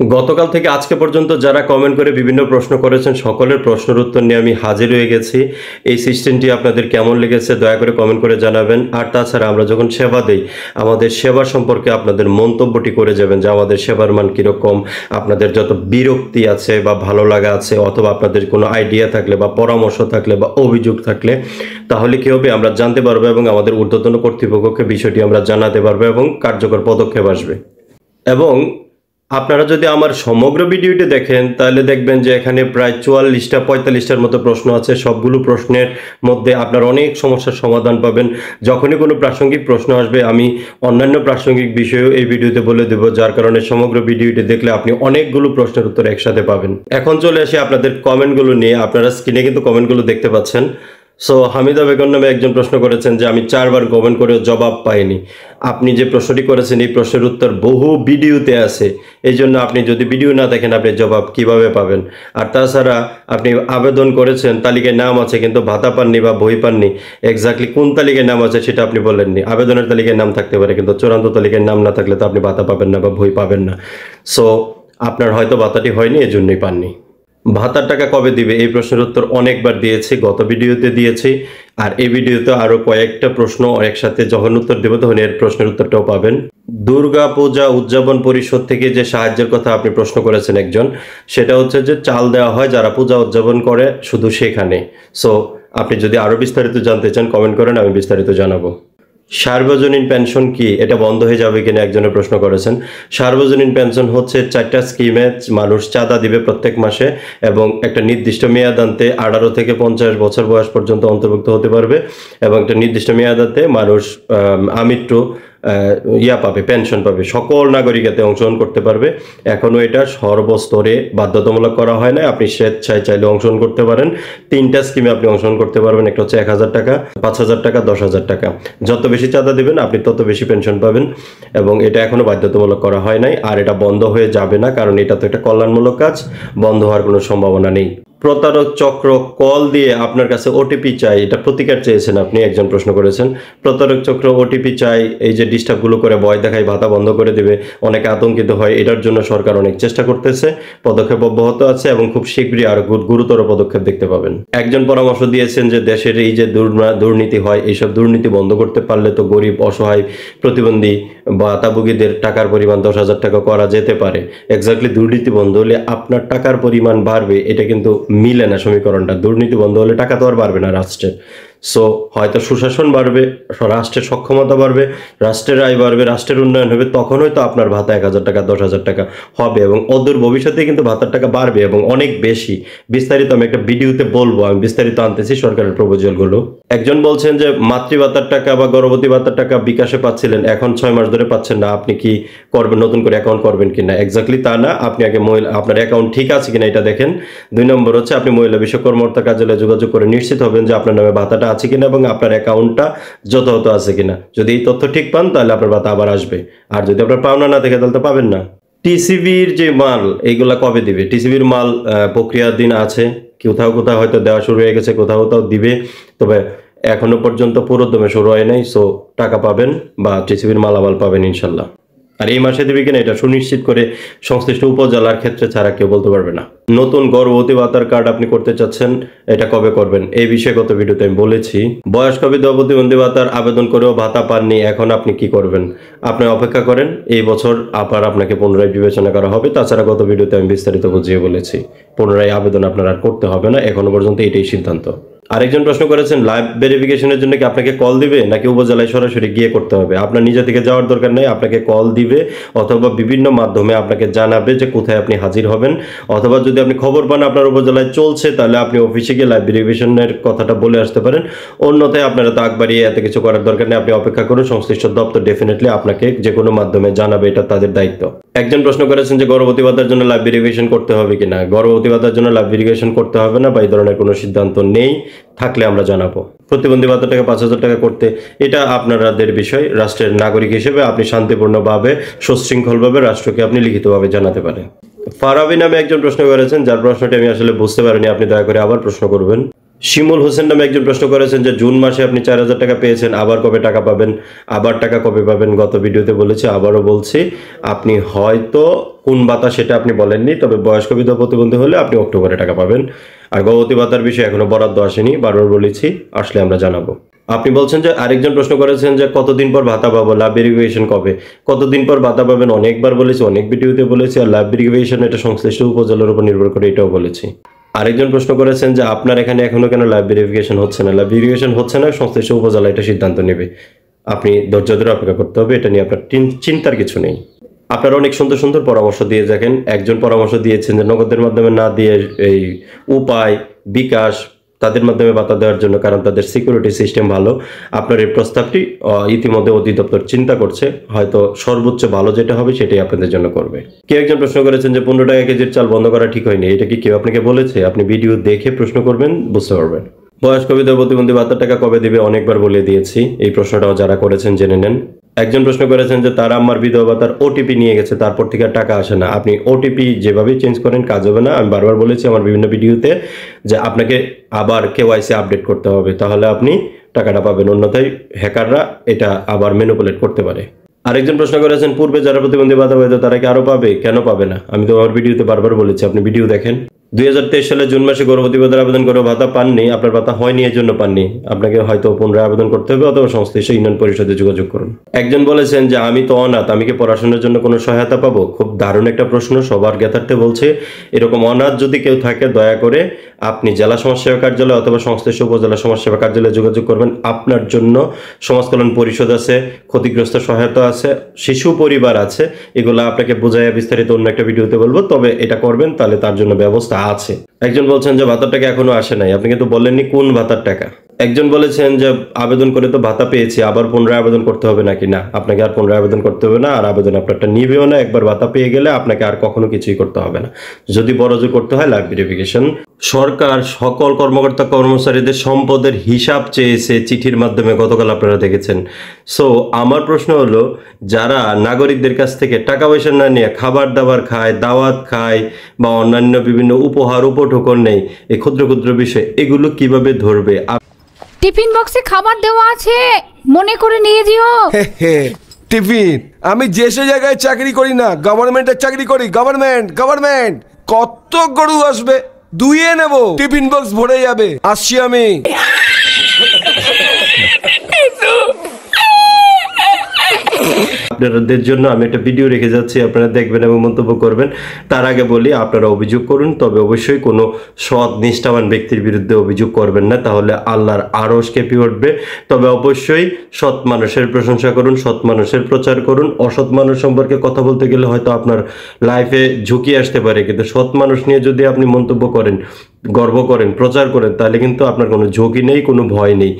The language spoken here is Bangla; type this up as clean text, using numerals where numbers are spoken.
গতকাল থেকে আজকে পর্যন্ত যারা কমেন্ট করে বিভিন্ন প্রশ্ন করেছেন সকলের প্রশ্নের উত্তর নিয়ে আমি হাজির হয়ে গেছি। এই সিস্টেমটি আপনাদের কেমন লেগেছে দয়া করে কমেন্ট করে জানাবেন। আর তাছাড়া আমরা যখন সেবা দেই আমাদের সেবা সম্পর্কে আপনাদের মন্তব্যটি করে যাবেন যে আমাদের সেবার মান কীরকম, আপনাদের যত বিরক্তি আছে বা ভালো লাগা আছে অথবা আপনাদের কোনো আইডিয়া থাকলে বা পরামর্শ থাকলে বা অভিযোগ থাকলে তাহলে কী হবে আমরা জানতে পারবো এবং আমাদের ঊর্ধ্বতন কর্তৃপক্ষকে বিষয়টি আমরা জানাতে পারবো এবং কার্যকর পদক্ষেপ আসবে। এবং আপনারা যদি আমার সমগ্র ভিডিওটি দেখেন তাহলে দেখবেন যে এখানে প্রায় 44টা 45টার মতো প্রশ্ন আছে। সবগুলো প্রশ্নের মধ্যে আপনার অনেক সমস্যার সমাধান পাবেন। যখনই কোনো প্রাসঙ্গিক প্রশ্ন আসবে আমি অন্যান্য প্রাসঙ্গিক বিষয়েও এই ভিডিওতে বলে দেব, যার কারণে সমগ্র ভিডিওটি দেখলে আপনি অনেকগুলো প্রশ্নের উত্তর একসাথে পাবেন। এখন চলে আসি আপনাদের কমেন্টগুলো নিয়ে। আপনারা স্ক্রিনে কিন্তু কমেন্টগুলো দেখতে পাচ্ছেন। সো হামিদা বেগম নামে একজন প্রশ্ন করেছেন যে আমি 4বার কমেন্ট করেও জবাব পাইনি। আপনি যে প্রশ্নটি করেছেন এই প্রশ্নের উত্তর বহু ভিডিওতে আছে, এই জন্য আপনি যদি ভিডিও না দেখেন আপনি জবাব কিভাবে পাবেন। আর তাছাড়া আপনি আবেদন করেছেন, তালিকায় নাম আছে কিন্তু ভাতা পাননি বা বই পাননি। এক্স্যাক্টলি কোন তালিকায় নাম আছে সেটা আপনি বলেননি। আবেদনের তালিকায় নাম থাকতে পারে কিন্তু চূড়ান্ত তালিকায় নাম না থাকলে তো আপনি ভাতা পাবেন না বা বই পাবেন না। সো আপনার হয়তো ভাতাটি হয়নি, এজন্যই পাননি। ভাতার টাকা কবে দিবে এই প্রশ্নের উত্তর অনেকবার দিয়েছি, গত ভিডিওতে দিয়েছি। আর এই ভিডিওতে আরো কয়েকটা প্রশ্ন একসাথে যখন উত্তর দেব তখন এর প্রশ্নের উত্তরটাও পাবেন। দুর্গা পূজা উদযাপন পরিষদ থেকে যে সাহায্যের কথা আপনি প্রশ্ন করেছেন একজন, সেটা হচ্ছে যে চাল দেওয়া হয় যারা পূজা উদযাপন করে শুধু সেখানে। সো আপনি যদি আরো বিস্তারিত জানতে চান কমেন্ট করেন, আমি বিস্তারিত জানাবো। সার্বজনীন পেনশন কি, এটা বন্ধ হয়ে যাবে কিনা একজনের প্রশ্ন করেছেন। সার্বজনীন পেনশন হচ্ছে 4টা স্কিমে মানুষ চাঁদা দিবে প্রত্যেক মাসে এবং একটা নির্দিষ্ট মেয়াদান্তে 18 থেকে 50 বছর বয়স পর্যন্ত অন্তর্ভুক্ত হতে পারবে এবং একটা নির্দিষ্ট মেয়াদান্তে মানুষ আমৃত্যু পাবে, পেনশন পাবে। সকল নাগরিকতে অংশগ্রহণ করতে পারবে। এখনও এটা সর্বস্তরে বাধ্যতামূলক করা হয় না, আপনি স্বেচ্ছায় চাইলে অংশগ্রহণ করতে পারেন। 3টা স্কিমে আপনি অংশগ্রহণ করতে পারবেন। একটা হচ্ছে 1000 টাকা, 5000 টাকা, 10,000 টাকা। যত বেশি চাঁদা দেবেন আপনি তত বেশি পেনশন পাবেন এবং এটা এখনো বাধ্যতামূলক করা হয় নাই। আর এটা বন্ধ হয়ে যাবে না, কারণ এটা তো একটা কল্যাণমূলক কাজ, বন্ধ হওয়ার কোনো সম্ভাবনা নেই। প্রতারক চক্র কল দিয়ে আপনার কাছে ওটিপি চাই, এটা প্রতিকার চেয়েছেন আপনি, একজন প্রশ্ন করেছেন। প্রতারক চক্র ওটিপি চাই, এই যে ডিস্টার্বগুলো করে ভয় দেখায় ভাতা বন্ধ করে দেবে, অনেকে আতঙ্কিত হয়। এটার জন্য সরকার অনেক চেষ্টা করতেছে, পদক্ষেপ অব্যাহত আছে এবং খুব শীঘ্রই আরো গুরুতর পদক্ষেপ দেখতে পাবেন। একজন পরামর্শ দিয়েছেন যে দেশের এই যে দুর্নীতি হয়, এইসব দুর্নীতি বন্ধ করতে পারলে তো গরিব, অসহায়, প্রতিবন্ধী বা ভাতাভোগীদের টাকার পরিমাণ 10,000 টাকা করা যেতে পারে। এক্স্যাক্টলি দুর্নীতি বন্ধ হলে আপনার টাকার পরিমাণ বাড়বে, এটা কিন্তু মিলে না সমীকরণটা। দুর্নীতি বন্ধ হলে টাকা তো আর বাড়বে না রাষ্ট্রের। সো হয়তো সুশাসন বাড়বে, রাষ্ট্রের সক্ষমতা বাড়বে, রাষ্ট্রের আয় বাড়বে, রাষ্ট্রের উন্নয়ন হবে, তখন হয়তো আপনার ভাতা 1000 টাকা 10,000 টাকা হবে এবং অদূর ভবিষ্যতে কিন্তু ভাতার টাকা বাড়বে এবং অনেক বেশি। বিস্তারিত আমি একটা ভিডিওতে বলবো, আমি বিস্তারিত আনতেছি সরকারের প্রপোজালগুলো। একজন বলছেন যে মাতৃভাতার টাকা বা গর্ভবতী ভাতার টাকা বিকাশে পাচ্ছিলেন, এখন 6 মাস ধরে পাচ্ছেন না, আপনি কি করবেন, নতুন করে অ্যাকাউন্ট করবেন কিনা? এক্স্যাক্টলি তা না, আপনি আগে আপনার অ্যাকাউন্ট ঠিক আছে কিনা এটা দেখেন। 2 নম্বর হচ্ছে আপনি মহিলা বিষয়ক কর্মকর্তা কার্যালয়ে যোগাযোগ করে নিশ্চিত হবেন যে আপনার নামে ভাতাটা আছে কিনা এবং আপনার অ্যাকাউন্টটা যথাযথ আছে কিনা। যদি এই তথ্য ঠিক পান তাহলে আপনার ভাতা আবার আসবে, আর যদি আপনার পাওনা না থাকে তাহলে তো পাবেন না। টিসিবির যে মাল এইগুলা কবে দিবে? টিসিবির মাল প্রক্রিয়াধীন আছে, কোথাও কোথাও হয়তো দেওয়া শুরু হয়ে গেছে, কোথাও কোথাও দিবে, তবে এখনো পর্যন্ত পুরোদমে শুরু হয় নাই। সো টাকা পাবেন বা টিসিবির মালামাল পাবেন ইনশাল্লাহ। আর এই মাসে দেবে কিনা এটা সুনিশ্চিত করে সংশ্লিষ্ট উপজেলার ক্ষেত্রে ছাড়া কেউ বলতে পারবে না। নতুন গর্ভবতী ভাতার কার্ড আপনি করতে চাচ্ছেন, এটা কবে করবেন এই বিষয়ে গত ভিডিওতে আমি বলেছি। বয়স্ক বিধবা প্রতিবন্ধী ভাতার আবেদন করেও ভাতা পাননি, এখন আপনি কি করবেন? আপনি অপেক্ষা করেন, এই বছর আবার আপনাকে পুনরায় বিবেচনা করা হবে। তাছাড়া গত ভিডিওতে আমি বিস্তারিত বুঝিয়ে বলেছি, পুনরায় আবেদন আপনার আর করতে হবে না, এখনো পর্যন্ত এটাই সিদ্ধান্ত। আরেকজন প্রশ্ন করেছেন লাইভ ভেরিফিকেশনের জন্য কি আপনাকে কল দিবে নাকি উপজেলায় সরাসরি গিয়ে করতে হবে? আপনার নিজে থেকে যাওয়ার দরকার নেই, আপনাকে কল দিবে অথবা বিভিন্ন মাধ্যমে আপনাকে জানাবে যে কোথায় আপনি হাজির হবেন। অথবা যদি আপনি খবর পান আপনার উপজেলায় চলছে তাহলে আপনি অফিসে গিয়ে লাইভ ভেরিফিকেশনের কথাটা বলে আসতে পারেন। অন্যথায় আপনারা তো বাড়িয়ে এত কিছু করার দরকার নেই, আপনি অপেক্ষা করুন, সংশ্লিষ্ট দপ্তর ডেফিনেটলি আপনাকে যে কোনো মাধ্যমে জানাবে, এটা তাদের দায়িত্ব। একজন প্রশ্ন করেছেন যে গর্ভবতী ভাতার জন্য লাইভ ভেরিফিকেশন করতে হবে কিনা। গর্ভবতী ভাতার জন্য লাইভ ভেরিফিকেশন করতে হবে না বা এই ধরনের কোনো সিদ্ধান্ত নেই, থাকলে আমরা জানাবো। প্রতিবন্ধী ভাতার টাকা 5,000 টাকা করতে এটা আপনাদের বিষয়, রাষ্ট্রের নাগরিক হিসেবে আপনি শান্তিপূর্ণভাবে সুশৃঙ্খলভাবে রাষ্ট্রকে আপনি লিখিতভাবে জানাতে পারেন। ফারাবি নামে একজন প্রশ্ন করেছেন, যার প্রশ্নটি আমি আসলে বুঝতে পারিনি, আপনি দয়া করে আবার প্রশ্ন করবেন। শিমুল হোসেন নামে একজন প্রশ্ন করেছেন যে জুন মাসে আপনি 4,000 টাকা পেয়েছেন, আবার কবে টাকা পাবেন, আবার টাকা কবে পাবেন? গত ভিডিওতে বলেছি, আবারও বলছি, আপনি হয়তো কোন ভাতা সেটা আপনি বলেননি, তবে বয়স্ক বিধবা প্রতিবন্ধী হলে আপনি অক্টোবরে টাকা পাবেন। আর গর্ভবতী ভাতার বিষয়ে এখনো বরাদ্দ আসেনি, বারবার বলেছি, আসলে আমরা জানাবো। আপনি বলছেন যে আরেকজন প্রশ্ন করেছেন যে কতদিন পর ভাতা পাবো, লাভ ভেরিফিকেশন কবে? কতদিন পর ভাতা পাবেন অনেকবার বলেছি, অনেক ভিডিওতে বলেছি। আর লাভ ভেরিফিকেশন এটা সংশ্লিষ্ট উপজেলার উপর নির্ভর করে, এটাও বলেছি। আরেকজন প্রশ্ন করেছেন যে আপনার এখানে এখনো কেন লাইভ ভেরিফিকেশন হচ্ছে না? লাইভ ভেরিফিকেশন হচ্ছে না, সংশ্লিষ্ট উপজেলা এটা সিদ্ধান্ত নেবে। আপনি ধৈর্য ধরে অপেক্ষা করতে হবে, এটা নিয়ে আপনার চিন্তার কিছু নেই। আপনারা অনেক সুন্দর সুন্দর পরামর্শ দিয়ে থাকেন। একজন পরামর্শ দিয়েছেন যে নগদের মাধ্যমে না দিয়ে এই উপায়, বিকাশ তাদের মাধ্যমে ভাতা দেওয়ার জন্য, কারণ তাদের সিকিউরিটি সিস্টেম ভালো। আপনার এই প্রস্তাবটি ইতিমধ্যে অধিদপ্তর চিন্তা করছে, হয়তো সর্বোচ্চ ভালো যেটা হবে সেটাই আপনাদের জন্য করবে। কেউ একজন প্রশ্ন করেছেন যে 15 টাকা কেজির চাল বন্ধ করা ঠিক হয়নি, এটা কি কেউ আপনাকে বলেছে? আপনি ভিডিও দেখে প্রশ্ন করবেন, বুঝতে পারবেন। বয়স্ক বিধবা প্রতিবন্ধী ভাতার টাকা কবে দিবে? অনেকবার বলে দিয়েছি, এই প্রশ্নটাও যারা করেছেন জেনে নেন। একজন প্রশ্ন করেছেন যে তার আম্মার বিধবা ভাতার ওটিপি নিয়ে গেছে, তারপর থেকে আর টাকা আসে না। আপনি ওটিপি যেভাবে চেঞ্জ করেন কাজ হবে না। আমি বারবার বলেছি আমার বিভিন্ন ভিডিওতে যে আপনাকে আবার কেওয়াইসি আপডেট করতে হবে, তাহলে আপনি টাকাটা পাবেন, অন্যথায় হ্যাকাররা এটা আবার ম্যানিপুলেট করতে পারে। আরেকজন প্রশ্ন করেছেন পূর্বে যারা প্রতিবন্ধী ভাতা পেত তারা কি আরো পাবে? কেন পাবে না? আমি তো আমার ভিডিওতে বারবার বলেছি, আপনি ভিডিও দেখেন। 2023 সালে জুন মাসে গর্ভবতী ভাতার আবেদন করে ভাতা পাননি, আপনার ভাতা হয়নি, এর জন্য পাননি। আপনাকে হয়তো পুনরায় আবেদন করতে হবে অথবা সংশ্লিষ্ট ইউনিয়ন পরিষদে যোগাযোগ করুন। একজন বলেছেন যে আমি তো অনাথ, আমি কি পড়াশোনার জন্য কোনো সহায়তা পাবো? খুব দারুণ একটা প্রশ্ন, সবার জ্ঞাতার্থে বলছে। এরকম অনাথ যদি কেউ থাকে দয়া করে আপনি জেলা সমাজসেবা কার্যালয় অথবা সংশ্লিষ্ট উপজেলা সমাজসেবা কার্যালয়ে যোগাযোগ করবেন। আপনার জন্য সমাজ কল্যাণ পরিষদ আছে, ক্ষতিগ্রস্ত সহায়তা আছে, শিশু পরিবার আছে, এগুলো আপনাকে বোঝাইয়া বিস্তারিত অন্য একটা ভিডিওতে বলবো, তবে এটা করবেন তাহলে তার জন্য ব্যবস্থা আছে। একজন বলছেন যে ভাতার টাকা এখনো আসে নাই, আপনি কিন্তু বললেননি কোন ভাতার টাকা। একজন বলেছেন যে আবেদন করে তো ভাতা পেয়েছি, আবার পুনরায় আবেদন করতে হবে নাকি? না, আপনাকে আর পুনরায় আবেদন করতে হবে না, আর আবেদন আপনারটা নিবেও না। একবার ভাতা পেয়ে গেলে আপনাকে আর কখনো কিছুই করতে হবে না। যদি বড়জোর করতে হয় লাইভ ভেরিফিকেশন। সরকার সকল কর্মকর্তা কর্মচারীদের সম্পদের হিসাব চেয়েছে চিঠির মাধ্যমে, গতকাল আপনারা দেখেছেন। সো আমার প্রশ্ন হলো, যারা নাগরিকদের কাছ থেকে টাকা পয়সা না নিয়ে খাবার দাবার খায়, দাওয়াত খায় বা অন্যান্য বিভিন্ন উপহার উপঢৌকন নেই, এই ক্ষুদ্র ক্ষুদ্র বিষয়, এগুলো কিভাবে ধরবে? টিফিন বক্সে খাবার দেওয়া আছে, মনে করে নিয়ে যেও। টিফিন? আমি যে সে জায়গায় চাকরি করি না, গভর্নমেন্টের চাকরি করি। গভর্নমেন্ট কত গরু আসবে, দুইয়ে নেব, টিফিন বক্স ভরে যাবে। আসছি আমি। আপনাদের জন্য আমি একটা ভিডিও রেখে যাচ্ছি, আপনারা দেখবেন এবং মন্তব্য করবেন। তার আগে বলি, আপনারা অভিযোগ করুন, তবে অবশ্যই কোনো সৎ নিষ্ঠাবান ব্যক্তির বিরুদ্ধে অভিযোগ করবেন না, তাহলে আল্লাহর আরশ কেঁপে উঠবে। তবে অবশ্যই সৎ মানুষের প্রশংসা করুন, সৎ মানুষের প্রচার করুন। অসৎ মানুষ সম্পর্কে কথা বলতে গেলে হয়তো আপনার লাইফে ঝুঁকি আসতে পারে, কিন্তু সৎ মানুষ নিয়ে যদি আপনি মন্তব্য করেন, গর্ব করেন, প্রচার করেন, তাহলে কিন্তু আপনার কোনো ঝুঁকি নেই, কোনো ভয় নেই।